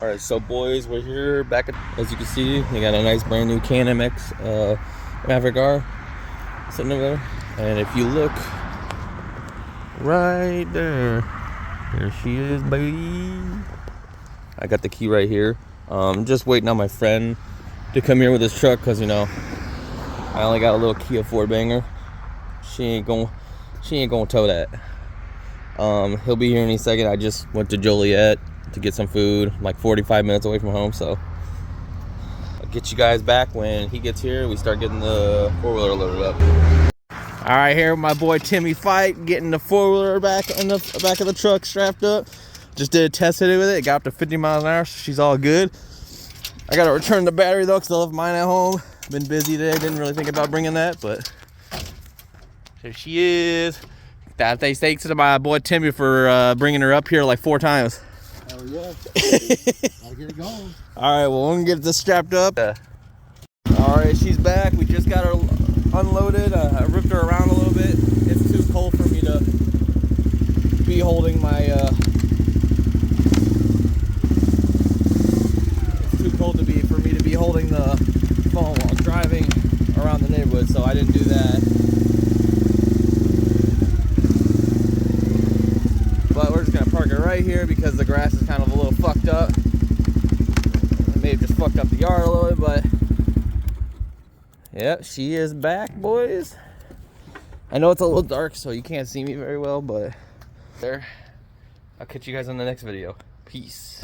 All right, so boys, we're here back at, as you can see, we got a nice brand new Can MX Maverick R sitting over there. And if you look right there she is, baby. I got the key right here. Just waiting on my friend to come here with his truck, because you know I only got a little Kia Ford banger. She ain't gonna tow that. He'll be here any second. I just went to Joliet to get some food, like 45 minutes away from home, so I'll get you guys back when he gets here. We start getting the four-wheeler loaded up. All right, here with my boy Timmy Fight, getting the four-wheeler back in the back of the truck strapped up. Just did a test today with it. It got up to 50 miles an hour, so she's all good. I gotta return the battery though, because I left mine at home. Been busy today, didn't really think about bringing that, but there she is. Thanks to my boy Timmy for bringing her up here like 4 times. Hell yeah. I'll get it going. All right, well, we're gonna get this strapped up. All right, she's back. We just got her unloaded. I ripped her around a little bit. It's too cold for me to be holding my for me to be holding the phone while driving around the neighborhood, so I didn't do that. But we're just gonna park it right here because the grass is kind of a little fucked up. It may have just fucked up the yard a little bit, but yep, she is back, boys. I know it's a little dark, so you can't see me very well, but there. I'll catch you guys on the next video. Peace.